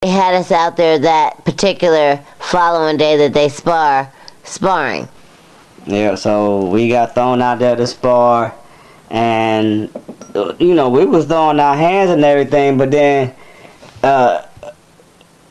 They had us out there that particular following day that they sparring. Yeah, so we got thrown out there to spar, and we was throwing our hands and everything, but then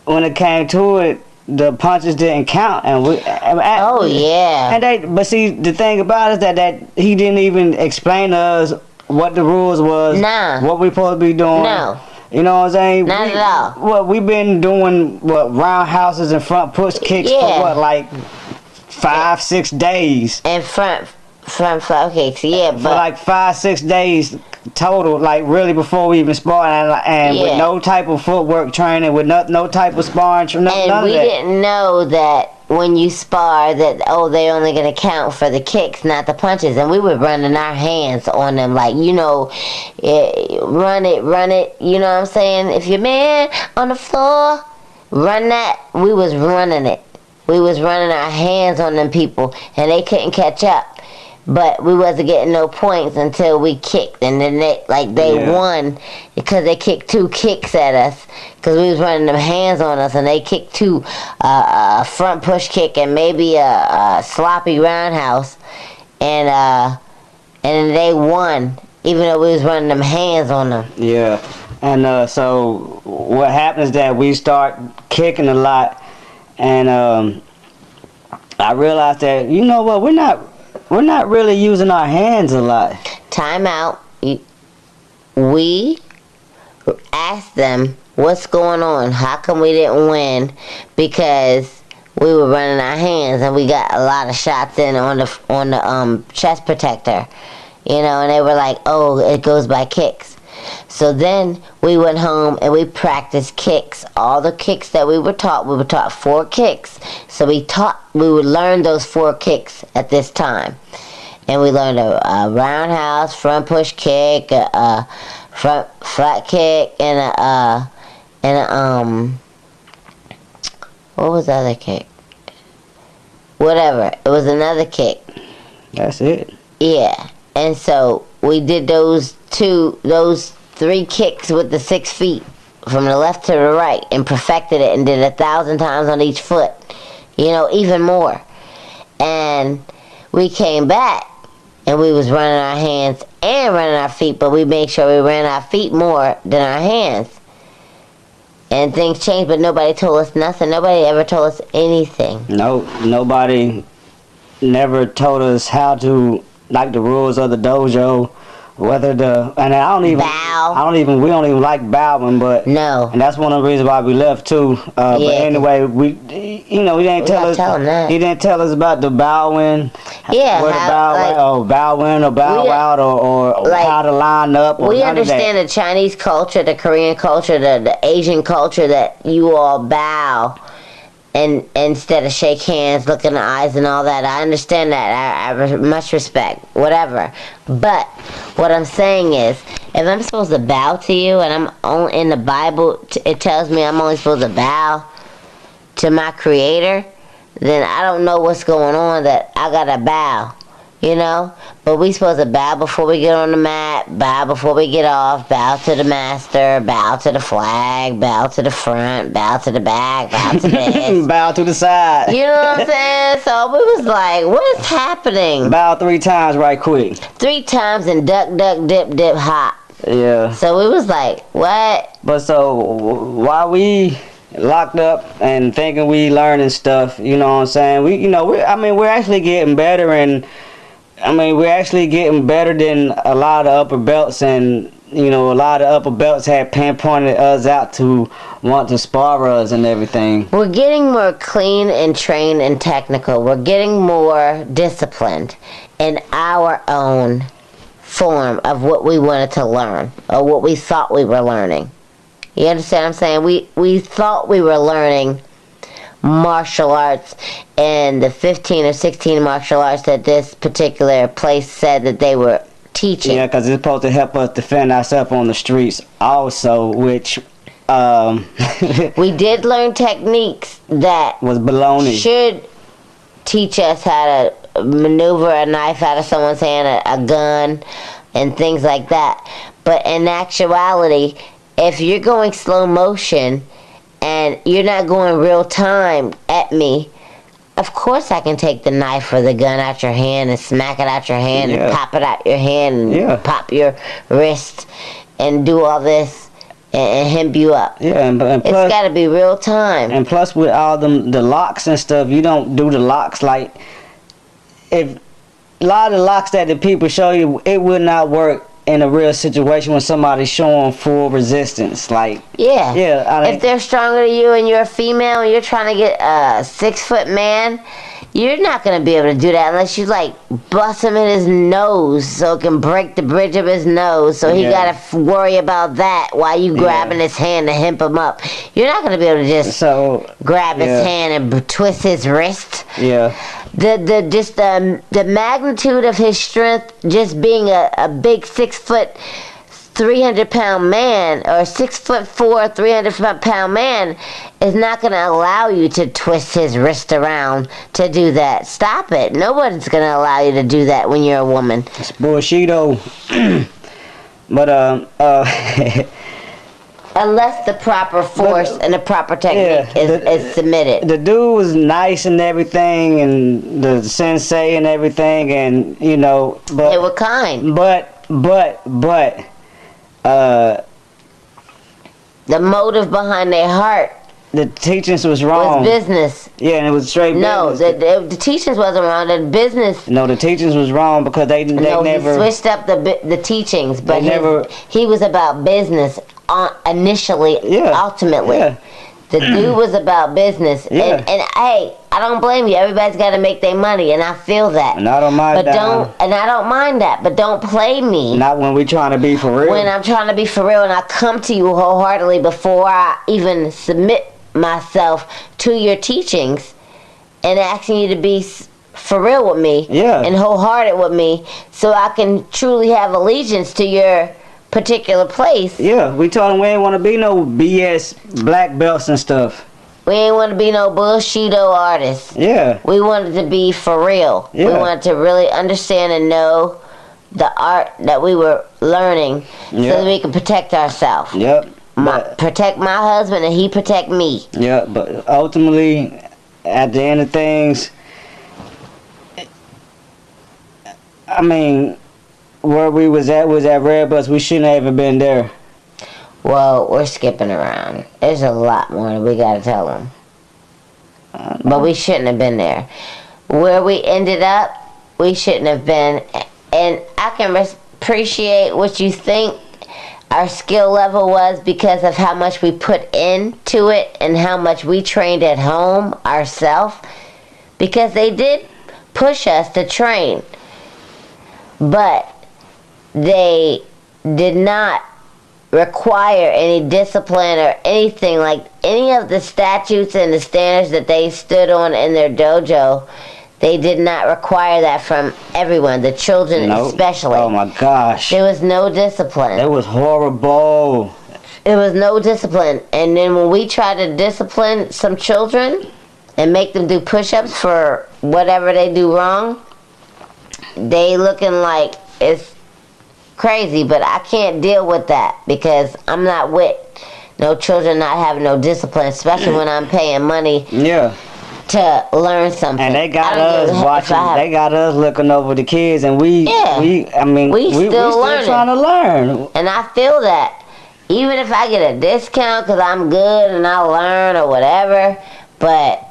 when it came to it, the punches didn't count, and Oh yeah. but see, the thing about it is that he didn't even explain to us what the rules was. Nah. What we supposed to be doing. No. You know what I'm saying? Not at all. What we've been doing, roundhouses and front push kicks for like 5-6 days. And front flat kicks, yeah, but for like 5-6 days total, like really before we even sparred, and with no type of footwork training, with no type of sparring, none of we that. didn't know that when you spar that they're only going to count for the kicks, not the punches, and we were running our hands on them like, run it, you know what I'm saying? If your man on the floor, run that. We was running it. We was running our hands on them people, and they couldn't catch up. But we wasn't getting no points until we kicked, and then they won because they kicked 2 kicks at us because we was running them hands on us, and they kicked 2 a front push kick and maybe a sloppy roundhouse, and then they won even though we was running them hands on them. Yeah, and so what happens is that we start kicking a lot, and I realized that we're not really using our hands a lot. Time out. We asked them, what's going on? How come we didn't win? Because we were running our hands and we got a lot of shots in on the chest protector. And they were like, oh, it goes by kicks. So then we went home and we practiced kicks. All the kicks that we were taught 4 kicks. So we would learn those 4 kicks at this time. And we learned a roundhouse, front push kick, a front flat kick, and a what was the other kick? Whatever. It was another kick. That's it. Yeah. And so we did those 3 kicks with the 6 feet from the left to the right and perfected it and did 1,000 times on each foot, even more. And we came back and we was running our hands and running our feet, but we made sure we ran our feet more than our hands. And things changed, but nobody told us nothing. Nobody ever told us anything. No, nobody never told us how to, like the rules of the dojo. Whether we don't even like bowing, but no, and that's one of the reasons why we left too. But anyway, he didn't tell us about the bowing, bowing or bow out or how to line up. We understand the Chinese culture, the Korean culture, the Asian culture that you all bow. And instead of shake hands, look in the eyes and all that. I understand that. I have much respect, whatever. But what I'm saying is, if I'm supposed to bow to you and I'm only in the Bible, it tells me I'm only supposed to bow to my Creator, then I don't know what's going on that I gotta bow. But we supposed to bow before we get on the mat, bow before we get off, bow to the master, bow to the flag, bow to the front, bow to the back, bow to this. Bow to the side. You know what I'm saying? So we was like, what is happening? Bow 3 times right quick. 3 times and duck, duck, dip, dip, hop. Yeah. So we was like, what? But so while we locked up and thinking we learning stuff, you know what I'm saying? We're actually getting better, and we're actually getting better than a lot of upper belts, and a lot of upper belts had pinpointed us out to want to spar us and everything. We're getting more clean and trained and technical. We're getting more disciplined in our own form of what we wanted to learn or what we thought we were learning. You understand what I'm saying? We thought we were learning martial arts and the 15 or 16 martial arts that this particular place said that they were teaching. Yeah, because it's supposed to help us defend ourselves on the streets also, which we did learn techniques that was baloney. Should teach us how to maneuver a knife out of someone's hand, a gun, and things like that. But in actuality, if you're going slow motion and you're not going real time at me, of course I can take the knife or the gun out your hand and smack it out your hand and pop it out your hand and pop your wrist and do all this and hem you up. Yeah, and plus, it's got to be real time. And plus, with all the locks and stuff, you don't do the locks like if a lot of the locks that the people show you, it would not work in a real situation when somebody's showing full resistance. Like if they're stronger than you and you're a female and you're trying to get a 6-foot man, you're not going to be able to do that unless you like bust him in his nose so it can break the bridge of his nose, so he got to worry about that while you grabbing his hand to hemp him up. You're not going to be able to just grab his hand and twist his wrist. The magnitude of his strength, just being a big 6-foot 300-pound man, or 6'4", 300-pound man, is not going to allow you to twist his wrist around to do that. Stop it. Nobody's going to allow you to do that when you're a woman. It's bullshit-o. But unless the proper force and the proper technique is submitted. The dude was nice and everything, and the sensei and everything, and you know, but they were kind. But the motive behind their heart, the teachings was wrong. Was business. Yeah, and it was straight business. No, the teachings wasn't wrong. The business. No, the teachings was wrong because they never. He switched up the teachings, but he was about business initially. Ultimately. The dude was about business, and hey, I don't blame you. Everybody's got to make their money, and I feel that. And I don't mind that. I don't mind that, but don't play me. Not when we trying to be for real. When I'm trying to be for real, and I come to you wholeheartedly before I even submit myself to your teachings, and asking you to be for real with me, and wholehearted with me, so I can truly have allegiance to your particular place. We told him we ain't want to be no BS black belts and stuff. We ain't want to be no bullshito artists. We wanted to be for real. We wanted to really understand and know the art that we were learning, so that we can protect ourselves. Protect my husband and he protect me. But ultimately, at the end of things, I mean, where we was at Red Bus. We shouldn't have even been there. Well, we're skipping around. There's a lot more that we gotta tell them. But we shouldn't have been there. Where we ended up, we shouldn't have been. And I can appreciate what you think our skill level was because of how much we put into it and how much we trained at home ourselves. Because they did push us to train. But they did not require any discipline or anything like any of the statutes and the standards that they stood on in their dojo. They did not require that from everyone, the children especially. Oh my gosh. There was no discipline. It was horrible. There was no discipline. And then when we tried to discipline some children and make them do push-ups for whatever they do wrong, they looking like it's crazy, but I can't deal with that because I'm not with no children not having no discipline, especially when I'm paying money to learn something. And they got us watching, they got us looking over the kids, and we still trying to learn. And I feel that even if I get a discount because I'm good and I learn or whatever, but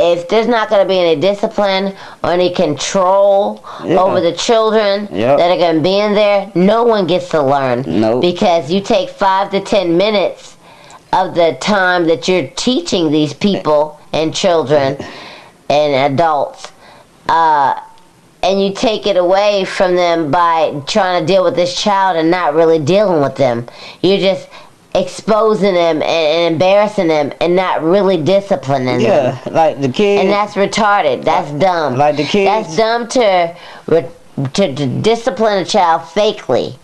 if there's not going to be any discipline or any control over the children that are going to be in there, no one gets to learn. Because you take 5 to 10 minutes of the time that you're teaching these people and children and adults, and you take it away from them by trying to deal with this child and not really dealing with them. You're just exposing them and embarrassing them and not really disciplining them. Like the kids. And that's retarded. That's dumb. Like the kids. That's dumb to discipline a child fakely.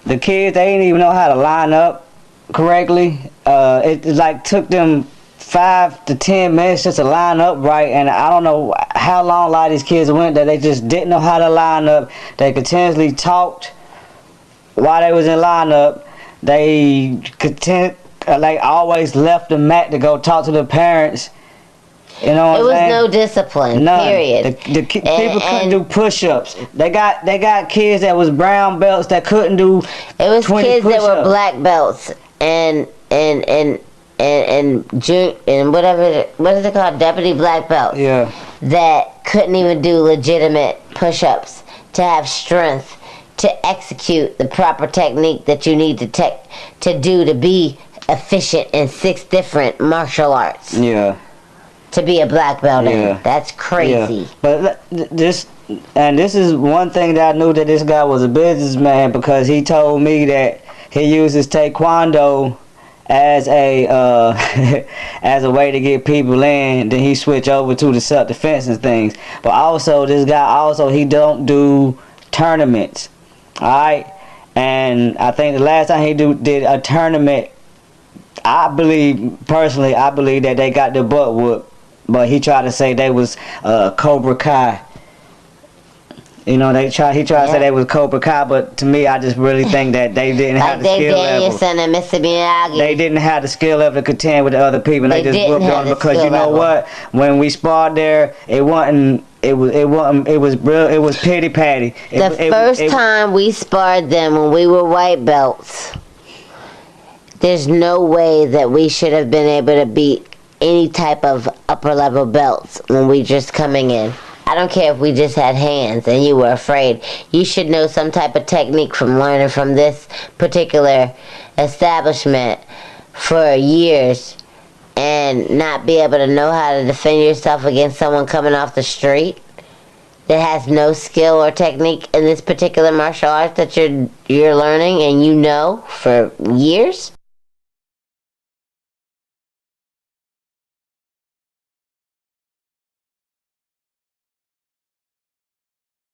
The kids, they didn't even know how to line up correctly. It like took them 5 to 10 minutes just to line up right, and I don't know how long a lot of these kids went that they just didn't know how to line up. They continuously talked while they was in lineup. they like always left the mat to go talk to the parents. You know what It I'm was saying? no discipline. None. Period. People couldn't do push-ups. They got kids that was brown belts that couldn't do. It was 20 kids that were push-ups. black belts and whatever, what is it called, deputy black belts. Yeah. That couldn't even do legitimate push-ups to have strength to execute the proper technique that you need to do to be efficient in 6 different martial arts. Yeah. To be a black belt in. Yeah. That's crazy. Yeah. But this is one thing that I knew, that this guy was a businessman, because he told me that he uses taekwondo as a as a way to get people in. Then he switch over to the self-defense and things. But also, this guy he don't do tournaments. All right, and I think the last time he did a tournament, I believe that they got their butt whooped. But he tried to say they was Cobra Kai. You know, he tried to say they was Cobra Kai, but to me, I just really think that they didn't have the skill level. Like Danielson and Mr. Miyagi. They didn't have the skill level to contend with the other people. They just whooped on them because you know what? When we sparred there, it was pity patty. The first time we sparred them when we were white belts, there's no way that we should have been able to beat any type of upper level belts when we just coming in. I don't care if we just had hands and you were afraid. You should know some type of technique from learning from this particular establishment for years and not be able to know how to defend yourself against someone coming off the street that has no skill or technique in this particular martial art that you're learning and you know for years.